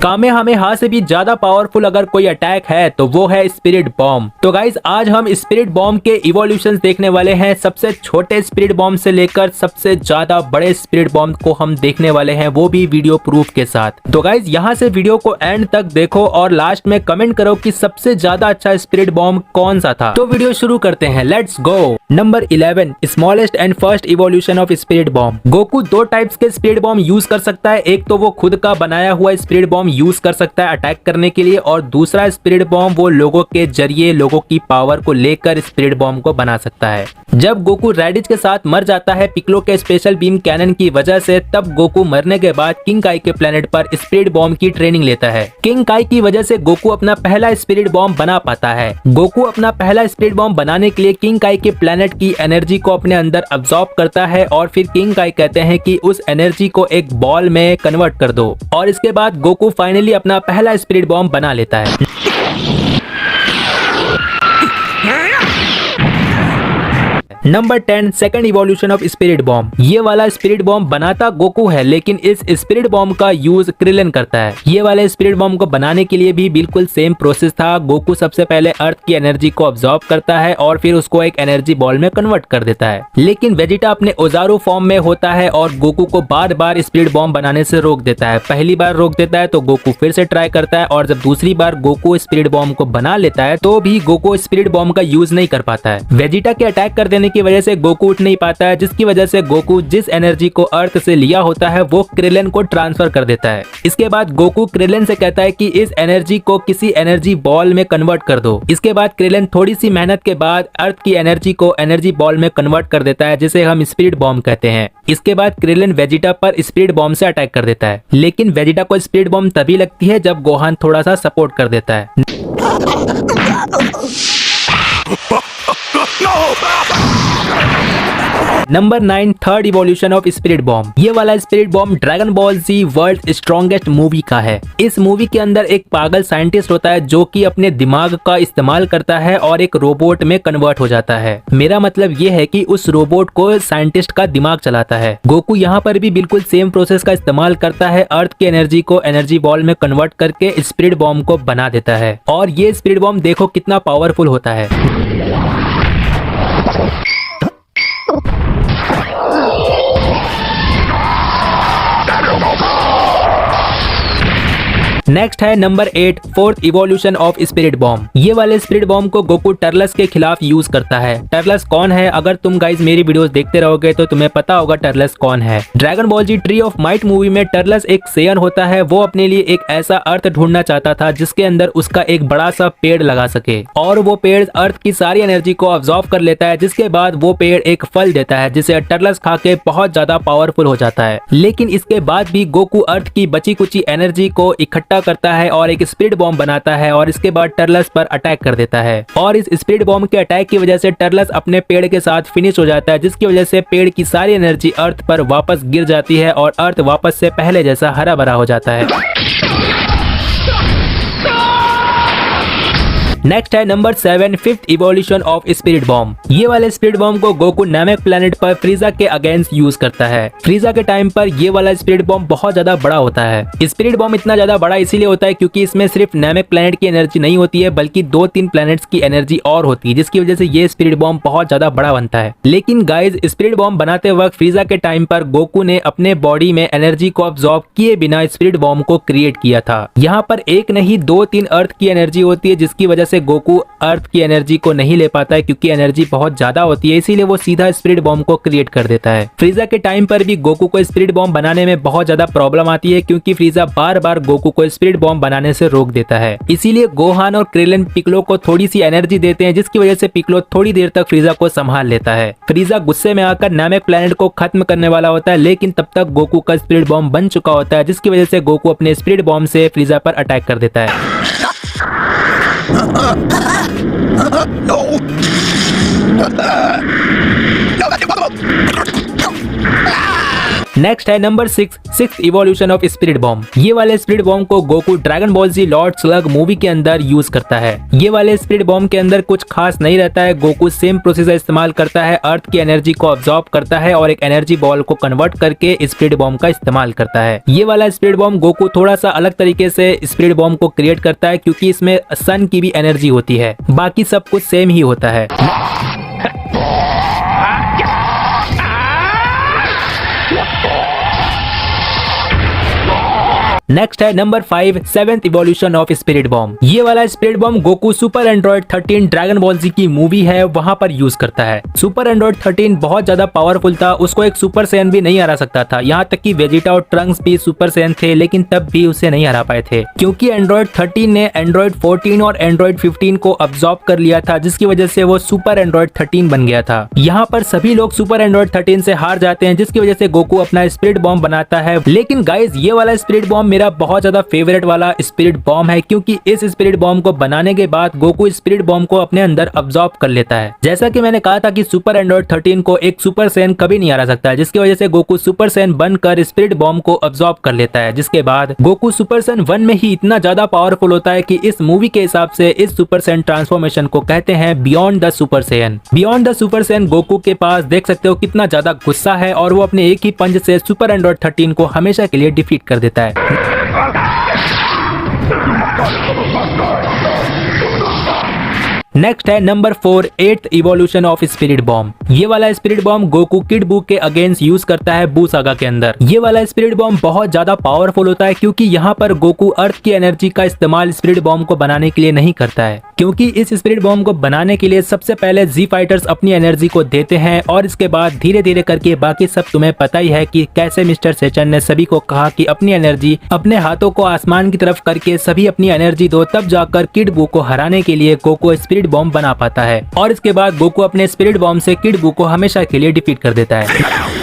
Kamehameha से भी ज्यादा पावरफुल अगर कोई अटैक है तो वो है स्पिरिट बॉम्ब। तो गाइज आज हम स्पिरिट बॉम्ब के इवोल्यूशंस देखने वाले हैं। सबसे छोटे स्पिरिट बॉम्ब से लेकर सबसे ज्यादा बड़े स्पिरिट बॉम्ब को हम देखने वाले हैं, वो भी वीडियो प्रूफ के साथ। तो गाइज यहाँ से वीडियो को एंड तक देखो और लास्ट में कमेंट करो कि सबसे ज्यादा अच्छा स्पिरिट बॉम्ब कौन सा था। तो वीडियो शुरू करते हैं, let's go. Number 11, smallest and first evolution of spirit bomb. Goku दो टाइप्स के स्पिरिट बॉम्ब यूज कर सकता है। एक तो वो खुद का बनाया हुआ स्पिरिट बॉम्ब यूज कर सकता है अटैक करने के लिए, और दूसरा स्पिरिट बॉम्ब वो लोगों के जरिए लोगों की पावर को लेकर स्पिरिट बॉम्ब को बना सकता है। जब गोकू रेडिज के साथ मर जाता है पिक्लो के स्पेशल बीम कैनन की वजह से, तब गोकू मरने के बाद किंग काई के प्लेनेट पर स्पिरिट बॉम्ब की ट्रेनिंग लेता है। किंग काई की वजह से गोकू अपना पहला स्पिरिट बॉम्ब बना पाता है। गोकू अपना पहला स्पिरिट बॉम्ब बनाने के लिए किंग काई के प्लेनेट की एनर्जी को अपने अंदर अब्सॉर्ब करता है और फिर किंग काई कहते हैं कि उस एनर्जी को एक बॉल में कन्वर्ट कर दो, और इसके बाद गोकू फाइनली अपना पहला स्पिरिट बॉम्ब बना लेता है। Number 10, second evolution of spirit bomb. ये वाला स्पिरिट बॉम्ब बनाता गोकू है, लेकिन इस स्पिरिट बॉम्ब का यूज क्रिलन करता है। ये वाले स्पिरिट बॉम्ब को बनाने के लिए भी बिल्कुल सेम प्रोसेस था। गोकू सबसे पहले अर्थ की एनर्जी को अब्सॉर्ब करता है और फिर उसको एक एनर्जी बॉल में कन्वर्ट कर देता है। लेकिन वेजिटा अपने ओजारू फॉर्म में होता है और गोकू को बार बार स्पिरिट बॉम्ब बनाने से रोक देता है। पहली बार रोक देता है तो गोकू फिर से ट्राई करता है, और जब दूसरी बार गोकू स्पिरिट बॉम्ब को बना लेता है तो भी गोकू स्पिरिट बॉम्ब का यूज नहीं कर पाता है। वेजिटा के अटैक कर देने की वजह से गोकू उठ नहीं पाता है, जिसकी वजह से गोकू जिस एनर्जी को अर्थ से लिया होता है वो क्रिलन को ट्रांसफर कर देता है। इसके बाद गोकू क्रिलन से कहता है कि इस एनर्जी को किसी एनर्जी बॉल में कन्वर्ट कर दो। इसके बाद क्रिलन थोड़ी सी मेहनत के बाद अर्थ की एनर्जी को एनर्जी बॉल में कन्वर्ट कर देता है, जिसे हम स्पिरिट बॉम्ब कहते हैं। इसके बाद क्रिलन वेजिटा पर स्पिरिट बॉम्ब से अटैक कर देता है, लेकिन वेजिटा को स्पिरिट बॉम्ब तभी लगती है जब गोहान थोड़ा सा सपोर्ट कर देता है। Number 9, third evolution of spirit bomb. ये वाला स्पिरिट बॉम्ब ड्रैगन बॉल जी वर्ल्ड स्ट्रॉन्गेस्ट मूवी का है। इस मूवी के अंदर एक पागल साइंटिस्ट होता है जो कि अपने दिमाग का इस्तेमाल करता है और एक रोबोट में कन्वर्ट हो जाता है। मेरा मतलब ये है कि उस रोबोट को साइंटिस्ट का दिमाग चलाता है। गोकू यहाँ पर भी बिल्कुल सेम प्रोसेस का इस्तेमाल करता है। अर्थ की एनर्जी को एनर्जी बॉल में कन्वर्ट करके स्पिरिट बॉम्ब को बना देता है, और ये स्पिरिट बॉम्ब देखो कितना पावरफुल होता है। नेक्स्ट है number 8, fourth evolution of spirit bomb. ये वाले स्पिरिट बॉम्ब को गोकू टर्लस के खिलाफ यूज करता है। टर्लस कौन है? अगर तुम गाइज मेरी वीडियोस देखते रहोगे तो तुम्हें पता होगा टर्लस कौन है। Dragon Ball G tree of might movie में टर्लस एक सेयन होता है। वो अपने लिए एक ऐसा अर्थ ढूंढना चाहता था जिसके अंदर उसका एक बड़ा सा पेड़ लगा सके, और वो पेड़ अर्थ की सारी एनर्जी को अब्सॉर्ब कर लेता है, जिसके बाद वो पेड़ एक फल देता है जिसे टर्लस खा के बहुत ज्यादा पावरफुल हो जाता है। लेकिन इसके बाद भी गोकू अर्थ की बची कुची एनर्जी को इकट्ठा करता है और एक स्पिरिट बॉम्ब बनाता है, और इसके बाद टर्लस पर अटैक कर देता है। और इस स्पिरिट बॉम्ब के अटैक की वजह से टर्लस अपने पेड़ के साथ फिनिश हो जाता है, जिसकी वजह से पेड़ की सारी एनर्जी अर्थ पर वापस गिर जाती है और अर्थ वापस से पहले जैसा हरा भरा हो जाता है। नेक्स्ट है number 7, fifth evolution of spirit bomb. ये वाले स्पिरिट बॉम्ब को गोकू नामेक प्लेनेट पर फ्रीजा के अगेंस्ट यूज करता है। फ्रीजा के टाइम पर ये वाला स्पिरिट बॉम्ब बहुत ज्यादा बड़ा होता है। स्पिरिट बॉम्ब इतना ज्यादा बड़ा इसीलिए होता है क्योंकि इसमें सिर्फ नामेक प्लेनेट की एनर्जी नहीं होती है, बल्कि 2-3 प्लैनेट्स की एनर्जी और होती है, जिसकी वजह से ये स्पिरिट बॉम्ब बहुत ज्यादा बड़ा बनता है। लेकिन गाइज स्पिरिट बॉम्ब बनाते वक्त फ्रीजा के टाइम पर गोकू ने अपने बॉडी में एनर्जी को अब्सॉर्ब किए बिना स्पिरिट बॉम्ब को क्रिएट किया था। यहाँ पर एक नहीं 2-3 अर्थ की एनर्जी होती है, जिसकी वजह से गोकू अर्थ की एनर्जी को नहीं ले पाता है, क्योंकि एनर्जी बहुत ज्यादा होती है, इसीलिए वो सीधा स्पिरिट बॉम्ब को क्रिएट कर देता है। फ्रीजा के टाइम पर भी गोकू को स्पिरिट बॉम्ब बनाने में बहुत ज्यादा प्रॉब्लम आती है, क्योंकि फ्रीजा बार बार गोकू को स्पिरिट बॉम्ब बनाने से रोक देता है। इसीलिए गोहान और क्रिलन पिक्लो को थोड़ी सी एनर्जी देते हैं, जिसकी वजह से पिक्लो थोड़ी देर तक फ्रीजा को संभाल लेता है। फ्रीजा गुस्से में आकर नामेक प्लेनेट को खत्म करने वाला होता है, लेकिन तब तक गोकू का स्पिरिट बॉम्ब बन चुका होता है, जिसकी वजह से गोकू अपने स्पिरिट बॉम्ब से फ्रीजा पर अटैक कर देता है। No! No, that's impossible! Next है number 6 evolution of spirit bomb. ये वाले स्पिरिट बॉम्ब को Goku Dragon Ball Z Lord Slug movie के अंदर यूज करता है। ये वाले स्पिरिट बॉम्ब के अंदर कुछ खास नहीं रहता है। गोकू सेम प्रोसेस इस्तेमाल करता है, अर्थ की एनर्जी को अब्सॉर्ब करता है और एक एनर्जी बॉल को कन्वर्ट करके स्पिरिट बॉम्ब का इस्तेमाल करता है। ये वाला स्पिरिट बॉम्ब गोकू थोड़ा सा अलग तरीके से स्पिरिट बॉम्ब को क्रिएट करता है, क्योंकि इसमें सन की भी एनर्जी होती है, बाकी सब कुछ सेम ही होता है। नेक्स्ट है number 5 7th evolution of spirit bomb. ये वाला spirit bomb Goku Super Android 13 Dragon Ball Z की मूवी है वहां पर यूज करता है। सुपर एंड्रॉइड 13 बहुत ज्यादा पावरफुल था, उसको एक सुपर सैयन भी नहीं हरा सकता था। यहाँ तक कि वेजिटा और ट्रंक्स भी सुपर सैयन थे, लेकिन तब भी उसे नहीं हरा पाए थे, क्योंकि एंड्रॉइड 13 ने एंड्रॉइड 14 और एंड्रॉइड 15 को अब्सॉर्ब कर लिया था, जिसकी वजह से वो सुपर एंड्रॉइड 13 बन गया था। यहाँ पर सभी लोग सुपर एंड्रॉइड 13 से हार जाते हैं, जिसकी वजह से गोकू अपना स्पिरिट बॉम्ब बनाता है। लेकिन गाइज ये वाला स्पिरिट बॉम्ब मेरा बहुत ज्यादा फेवरेट वाला स्पिरिट बॉम्ब है, क्योंकि इस स्पिरिट बॉम्ब को बनाने के बाद गोकू स्पिरिट बॉम्ब को अपने अंदर अब्सॉर्ब कर लेता है। जैसा कि मैंने कहा था कि सुपर एंड्रॉइड 13 को एक सुपर सैयन कभी नहीं हरा सकता है, जिसकी वजह से गोकू सुपर सैयन बनकर स्पिरिट बॉम्ब को अब्सॉर्ब कर लेता है। जिसके बाद गोकू सुपर सैयन 1 में ही इतना ज्यादा पावरफुल होता है कि इस मूवी के हिसाब से इस सुपर सैयन ट्रांसफॉर्मेशन को कहते हैं beyond the super Saiyan. Beyond the super Saiyan Goku के पास देख सकते हो कितना ज्यादा गुस्सा है, और वो अपने एक ही पंच से सुपर एंड्रॉइड 13 को हमेशा के लिए डिफीट कर देता है। नेक्स्ट है number 4 8th evolution of spirit bomb. ये वाला स्पिरिट बॉम्ब गोकू किड बू के अगेंस्ट यूज करता है बू सागा के अंदर। ये वाला स्पिरिट बॉम्ब बहुत ज्यादा पावरफुल होता है, क्योंकि यहाँ पर गोकू अर्थ की एनर्जी का इस्तेमाल स्पिरिट बॉम्ब को बनाने के लिए नहीं करता है, क्योंकि इस स्पिरिट बॉम्ब को बनाने के लिए सबसे पहले जी फाइटर्स अपनी एनर्जी को देते हैं, और इसके बाद धीरे धीरे करके बाकी सब तुम्हें पता ही है कि कैसे मिस्टर सेचन ने सभी को कहा कि अपनी एनर्जी अपने हाथों को आसमान की तरफ करके सभी अपनी एनर्जी दो, तब जाकर किड बू को हराने के लिए गोकू स्पिरिट बॉम्ब बना पाता है। और इसके बाद गोकू अपने स्पिरिट बॉम्ब से किड बू को हमेशा के लिए डिफीट कर देता है।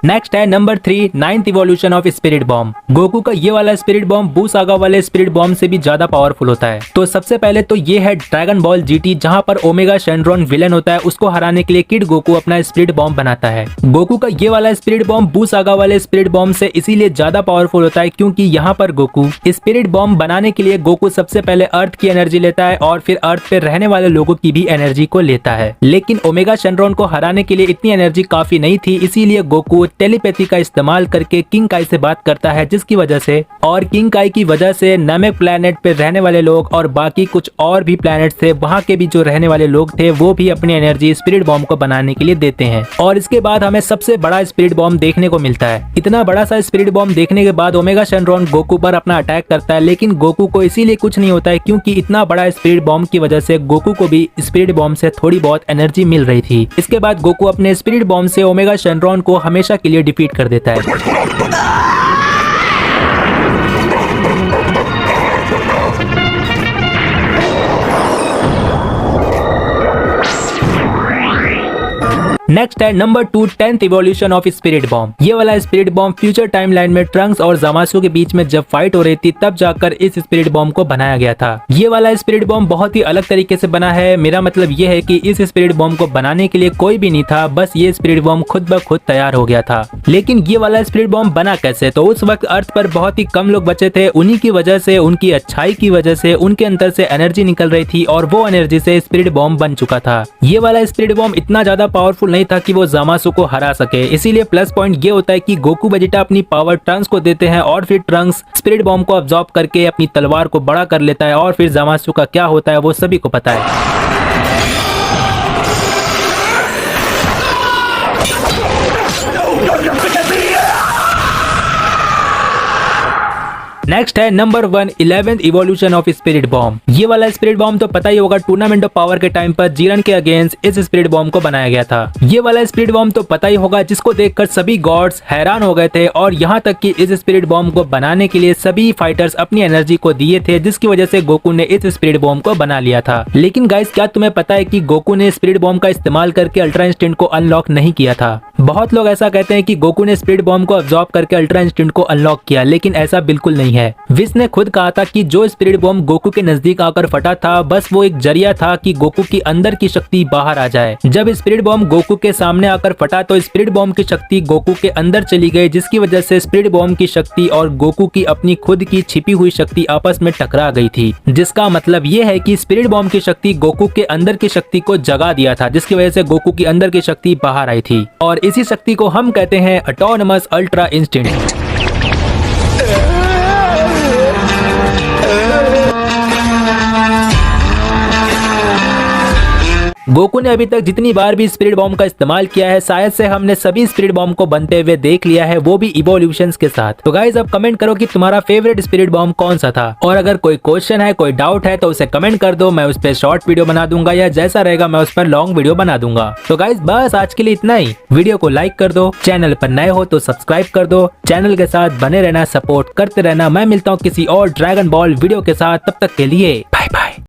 नेक्स्ट है number 3 9th evolution of spirit bomb. Goku का ये वाला स्पिरिट बॉम्ब बू सागा वाले स्पिरिट बॉम्ब से भी ज्यादा पावरफुल होता है। तो सबसे पहले तो ये है ड्रैगन बॉल जीटी, जहाँ पर ओमेगा शेंड्रॉन विलेन होता है, उसको हराने के लिए किड गोकू अपना स्पिरिट बॉम्ब बनाता है। गोकू का ये वाला स्पिरिट बॉम्ब बू सागा वाले स्पिरिट बॉम्ब से इसीलिए ज्यादा पावरफुल होता है, क्योंकि यहाँ पर गोकू स्पिरिट बॉम्ब बनाने के लिए गोकू सबसे पहले अर्थ की एनर्जी लेता है, और फिर अर्थ पे रहने वाले लोगों की भी एनर्जी को लेता है। लेकिन ओमेगा शेंड्रॉन को हराने के लिए इतनी एनर्जी काफी नहीं थी, इसीलिए गोकू टेलीपैथी का इस्तेमाल करके किंग काई से बात करता है, जिसकी वजह से और किंग काई की वजह से नामेक प्लेनेट पे रहने वाले लोग और बाकी कुछ और भी प्लेनेट थे, वहाँ के भी जो रहने वाले लोग थे वो भी अपनी एनर्जी स्पिरिट बॉम्ब को बनाने के लिए देते हैं। और इसके बाद हमें सबसे बड़ा स्पिरिट बॉम्ब देखने को मिलता है। इतना बड़ा सा स्पिरिट बॉम्ब देखने के बाद ओमेगा शेंड्रॉन गोकू पर अपना अटैक करता है, लेकिन गोकू को इसीलिए कुछ नहीं होता है, क्योंकि इतना बड़ा स्पिरिट बॉम्ब की वजह से गोकू को भी स्पिरिट बॉम्ब से थोड़ी बहुत एनर्जी मिल रही थी। इसके बाद गोकू अपने स्पिरिट बॉम्ब से ओमेगा शेंड्रॉन को हमेशा के लिए डिफीट कर देता है। नेक्स्ट है number 2 10th evolution of spirit bomb. ये वाला स्पिरिट बॉम्ब फ्यूचर टाइमलाइन में ट्रंक्स और ज़मासु के बीच में जब फाइट हो रही थी, तब जाकर इस स्पिरिट बॉम्ब को बनाया गया था। ये वाला स्पिरिट बॉम्ब बहुत ही अलग तरीके से बना है। मेरा मतलब ये है कि इस स्पिरिट बॉम्ब को बनाने के लिए कोई भी नहीं था, बस ये स्पिरिट बॉम्ब खुद ब खुद तैयार हो गया था। लेकिन ये वाला स्पिरिट बॉम्ब बना कैसे? तो उस वक्त अर्थ पर बहुत ही कम लोग बचे थे, उन्हीं की वजह से, उनकी अच्छाई की वजह से उनके अंदर से एनर्जी निकल रही थी, और वो एनर्जी से स्पिरिट बॉम्ब बन चुका था। ये वाला स्पिरिट बॉम्ब इतना ज्यादा पावरफुल नहीं था कि वो ज़मासु को हरा सके। इसीलिए प्लस पॉइंट ये होता है कि गोकू वेजिटा अपनी पावर ट्रंक्स को देते हैं, और फिर ट्रंक्स स्पिरिट बॉम्ब को अब्सॉर्ब करके अपनी तलवार को बड़ा कर लेता है, और फिर ज़मासु का क्या होता है वो सभी को पता है। नेक्स्ट है number 1 11th evolution of spirit bomb. ये वाला स्पिरिट बॉम्ब तो पता ही होगा, टूर्नामेंट ऑफ पावर के टाइम पर जीरन के अगेंस्ट इस स्पिरिट बॉम्ब को बनाया गया था। ये वाला स्पिरिट बॉम्ब तो पता ही होगा, जिसको देखकर सभी गॉड्स हैरान हो गए थे, और यहाँ तक कि इस स्पिरिट बॉम्ब को बनाने के लिए सभी फाइटर्स अपनी एनर्जी को दिए थे, जिसकी वजह से गोकू ने इस स्पिरिट बॉम्ब को बना लिया था। लेकिन गाइस, क्या तुम्हें पता है कि गोकू ने स्पिरिट बॉम्ब का इस्तेमाल करके अल्ट्रा इंस्टेंट को अनलॉक नहीं किया था? बहुत लोग ऐसा कहते हैं कि गोकू ने स्पिरिट बॉम्ब को अब्सॉर्ब करके अल्ट्रा इंस्टिंक्ट को अनलॉक किया, लेकिन ऐसा बिल्कुल नहीं है। विश ने खुद कहा था कि जो स्पिरिट बॉम्ब गोकू के नजदीक आकर फटा था, बस वो एक जरिया था कि गोकू की अंदर की शक्ति बाहर आ जाए। जब स्पिरिट बॉम्ब गोकू के सामने आकर फटा तो स्पिरिट बॉम्ब की शक्ति गोकू के अंदर चली गई, जिसकी वजह से स्पिरिट बॉम्ब की शक्ति और गोकू की अपनी खुद की छिपी हुई शक्ति आपस में टकरा गई थी। जिसका मतलब ये है कि स्पिरिट बॉम्ब की शक्ति गोकू के अंदर की शक्ति को जगा दिया था, जिसकी वजह से गोकू की अंदर की शक्ति बाहर आई थी, और इसी शक्ति को हम कहते हैं ऑटोनमस अल्ट्रा इंस्टिंक्ट। गोकू ने अभी तक जितनी बार भी स्पिरिट बॉम्ब का इस्तेमाल किया है, शायद से हमने सभी स्पिरिट बॉम्ब को बनते हुए देख लिया है, वो भी इवोल्यूशंस के साथ। तो गाइज अब कमेंट करो कि तुम्हारा फेवरेट स्पिरिट बॉम्ब कौन सा था, और अगर कोई क्वेश्चन है, कोई डाउट है, तो उसे कमेंट कर दो, मैं उस पर शॉर्ट वीडियो बना दूंगा, या जैसा रहेगा मैं उस पर लॉन्ग वीडियो बना दूंगा। तो गाइज बस आज के लिए इतना ही। वीडियो को लाइक कर दो, चैनल पर नए हो तो सब्सक्राइब कर दो, चैनल के साथ बने रहना, सपोर्ट करते रहना। मैं मिलता हूँ किसी और ड्रैगन बॉल वीडियो के साथ, तब तक के लिए बाय बाय।